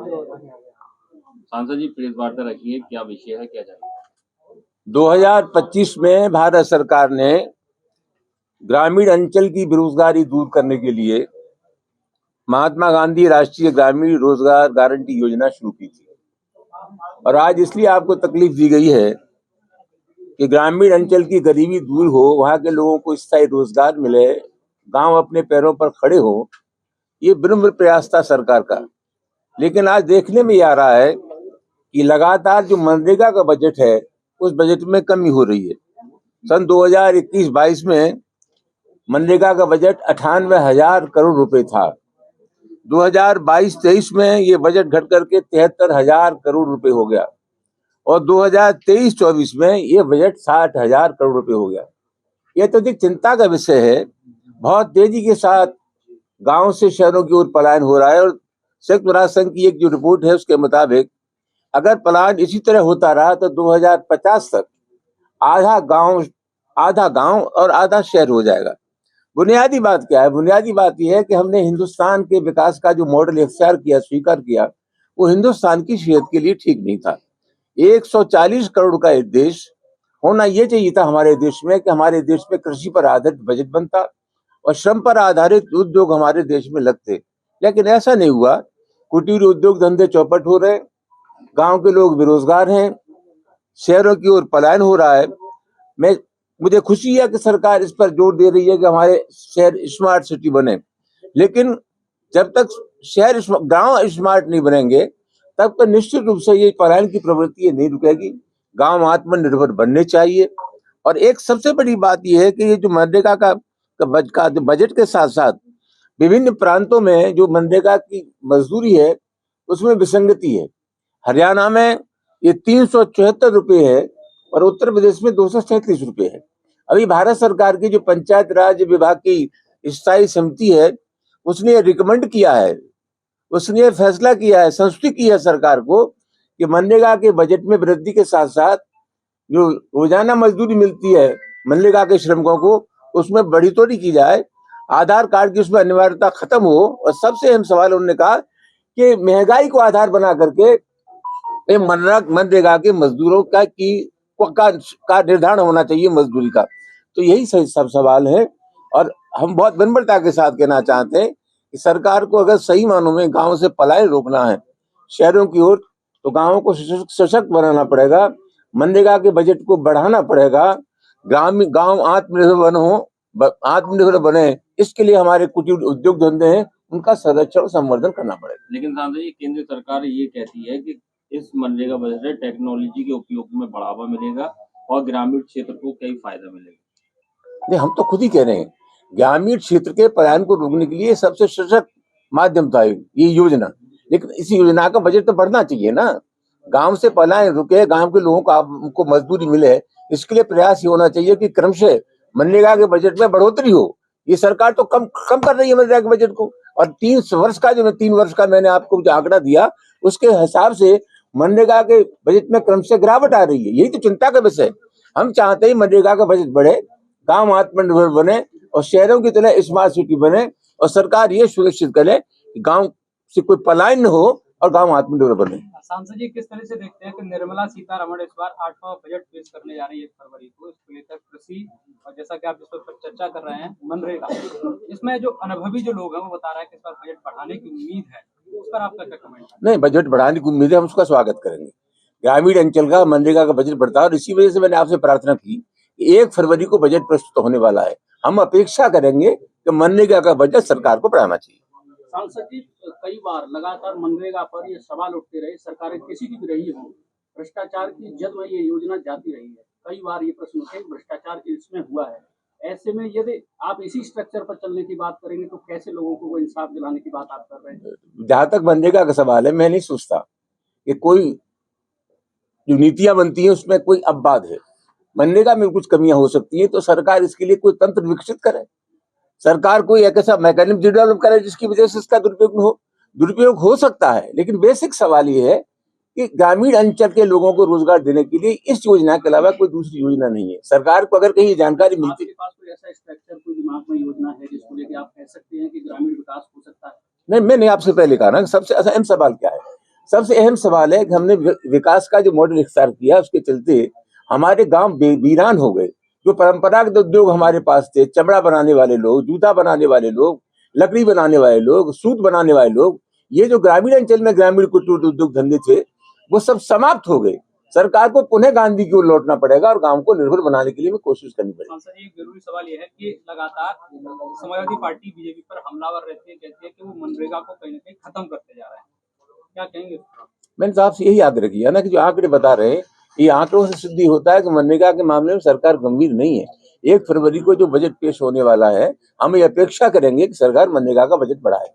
सांसद जी प्रेस वार्ता रखिए, क्या विषय है, क्या जाएगा? 2025 में भारत सरकार ने ग्रामीण अंचल की बेरोजगारी दूर करने के लिए महात्मा गांधी राष्ट्रीय ग्रामीण रोजगार गारंटी योजना शुरू की थी। और आज इसलिए आपको तकलीफ दी गई है कि ग्रामीण अंचल की गरीबी दूर हो, वहां के लोगों को स्थायी रोजगार मिले, गांव अपने पैरों पर खड़े हो। ये विनम्र प्रयास था सरकार का। लेकिन आज देखने में आ रहा है कि लगातार जो मनरेगा का बजट है उस बजट में कमी हो रही है। सन 2021-22 में मनरेगा का बजट 98,000 करोड़ रुपए था। 2022-23 में ये बजट घट करके 73,000 करोड़ रुपए हो गया और 2023-24 में ये बजट 60,000 करोड़ रुपए हो गया। यह तो अधिक चिंता का विषय है। बहुत तेजी के साथ गांव से शहरों की ओर पलायन हो रहा है और संयुक्त राष्ट्र संघ की एक जो रिपोर्ट है उसके मुताबिक अगर पलायन इसी तरह होता रहा तो 2050 तक आधा गांव और आधा शहर हो जाएगा। बुनियादी बात क्या है? बुनियादी बात यह है कि हमने हिंदुस्तान के विकास का जो मॉडल इख्तियार किया, स्वीकार किया, वो हिंदुस्तान की सेहत के लिए ठीक नहीं था। 140 करोड़ का एक देश होना ये चाहिए था हमारे देश में कि हमारे देश में कृषि पर आधारित बजट बनता और श्रम पर आधारित उद्योग हमारे देश में लगते, लेकिन ऐसा नहीं हुआ। कुटीर उद्योग धंधे चौपट हो रहे, गांव के लोग बेरोजगार हैं, शहरों की ओर पलायन हो रहा है। मुझे खुशी है कि सरकार इस पर जोर दे रही है कि हमारे शहर स्मार्ट सिटी बने, लेकिन जब तक गांव स्मार्ट नहीं बनेंगे तब तक निश्चित रूप से ये पलायन की प्रवृत्ति नहीं रुकेगी। गांव आत्मनिर्भर बनने चाहिए। और एक सबसे बड़ी बात यह है कि ये जो मनरेगा का बजट के साथ साथ विभिन्न प्रांतों में जो मनरेगा की मजदूरी है उसमें विसंगति है। हरियाणा में ये 374 रुपए है और उत्तर प्रदेश में 237 रुपए है। अभी भारत सरकार की जो पंचायत राज विभाग की स्थायी समिति है उसने रिकमेंड किया है, उसने फैसला किया है, संस्तुति की है सरकार को कि मनरेगा के बजट में वृद्धि के साथ साथ जो रोजाना मजदूरी मिलती है मनरेगा के श्रमिकों को उसमें बढ़ोतरी की जाए, आधार कार्ड की उसमें अनिवार्यता खत्म हो। और सबसे अहम सवाल उन्होंने कहा कि महंगाई को आधार बना करके मनरेगा के मजदूरों का निर्धारण होना चाहिए मजदूरी का। तो यही सब सवाल है और हम बहुत विनम्रता के साथ कहना चाहते हैं कि सरकार को अगर सही मानों में गांव से पलायन रोकना है शहरों की ओर तो गांवों को सशक्त बनाना पड़ेगा, मनरेगा के बजट को बढ़ाना पड़ेगा, गांव आत्मनिर्भर बने। इसके लिए हमारे कुटीर उद्योग धंधे हैं उनका संरक्षण संवर्धन करना पड़ेगा। लेकिन सांसद जी केंद्र सरकार ये कहती है कि इस मनरेगा बजट से टेक्नोलॉजी के उपयोग में बढ़ावा मिलेगा और ग्रामीण क्षेत्र को कई फायदा मिलेगा। नहीं, हम तो खुद ही कह रहे हैं ग्रामीण क्षेत्र के पलायन को रोकने के लिए सबसे सशक्त माध्यम था ये योजना। लेकिन इस योजना का बजट तो बढ़ना चाहिए ना, गांव से पलायन रुके, गांव के लोगों को मजदूरी मिले। इसके लिए प्रयास ये होना चाहिए कि क्रमशः मनरेगा के बजट में बढ़ोतरी हो। ये सरकार तो कम कर रही है मनरेगा के बजट को। और 3 वर्ष का मैंने आपको जो आंकड़ा दिया उसके हिसाब से मनरेगा के बजट में क्रमशः गिरावट आ रही है। यही तो चिंता का विषय। हम चाहते हैं मनरेगा का बजट बढ़े, गांव आत्मनिर्भर बने और शहरों की तरह स्मार्ट सिटी बने और सरकार ये सुनिश्चित करे कि गांव से कोई पलायन न हो और गांव आत्मनिर्भर बने। सांसद जी किस तरह से देखते हैं कि निर्मला सीतारमण इस बार 8वां बजट पेश करने जा रही है 1 फरवरी को, इसको लेकर कृषि और जैसा कि आप इस पर चर्चा कर रहे हैं मनरेगा, इसमें जो अनुभवी जो लोग हैं वो बता रहे हैं कि इस बार बजट बढ़ाने की उम्मीद है, उस पर आपका क्या कमेंट है? नहीं, बजट बढ़ाने की उम्मीद है, हम उसका स्वागत करेंगे। ग्रामीण अंचल का मनरेगा का बजट बढ़ता है और इसी वजह से मैंने आपसे प्रार्थना की कि 1 फरवरी को बजट प्रस्तुत होने वाला है। हम अपेक्षा करेंगे कि मनरेगा का बजट सरकार को बढ़ाना चाहिए। सांसद जी कई बार लगातार मनरेगा पर ये सवाल उठते रहे, सरकारें किसी की भी रही हो, भ्रष्टाचार की जद में ये योजना जाती रही है। कई बार ये प्रश्न उठे भ्रष्टाचार इसमें हुआ है। ऐसे में यदि आप इसी स्ट्रक्चर पर चलने की बात करेंगे तो कैसे लोगों को वो इंसाफ दिलाने की बात आप कर रहे हैं? जहां तक मनरेगा का सवाल है, मैं नहीं सोचता कि कोई जो नीतियां बनती है उसमें कोई अपवाद है। मनरेगा में कुछ कमियां हो सकती है तो सरकार इसके लिए कोई तंत्र विकसित करे, सरकार कोई एक ऐसा मैकेनिज्म डेवलप करे जिसकी वजह से इसका दुरुपयोग हो सकता है। लेकिन बेसिक सवाल ये है कि ग्रामीण अंचल के लोगों को रोजगार देने के लिए इस योजना के अलावा कोई दूसरी योजना नहीं है। सरकार को अगर कहीं जानकारी मिलती, आपके पास कोई ऐसा स्ट्रक्चर, कोई दिमाग में योजना है जिसको लेके आप कह सकते हैं कि ग्रामीण विकास हो सकता है? नहीं, मैंने आपसे पहले कहा ना सबसे अहम सवाल क्या है, सबसे अहम सवाल है कि हमने विकास का जो मॉडल इख्तियार किया उसके चलते हमारे गांव वीरान हो गए। जो परंपरागत उद्योग हमारे पास थे, चमड़ा बनाने वाले लोग, जूता बनाने वाले लोग, लकड़ी बनाने वाले लोग, सूत बनाने वाले लोग, ये जो ग्रामीण अंचल में ग्रामीण कुटीर उद्योग धंधे थे वो सब समाप्त हो गए। सरकार को पुनः गांधी की ओर लौटना पड़ेगा और गांव को निर्भर बनाने के लिए भी कोशिश करनी पड़ेगी। सांसद जी, एक जरूरी सवाल यह है कि लगातार समाजवादी पार्टी बीजेपी पर हमलावर रहती है, कहती है कि वो मनरेगा को कहीं ना कहीं खत्म करते जा रहे हैं, क्या कहेंगे? मैंने तो आपसे यही याद रखिए ना कि जो आंकड़े बता रहे हैं ये आंकड़ों से सिद्ध होता है कि मनरेगा के मामले में सरकार गंभीर नहीं है। 1 फरवरी को जो बजट पेश होने वाला है हम ये अपेक्षा करेंगे कि सरकार मनरेगा का बजट बढ़ाए।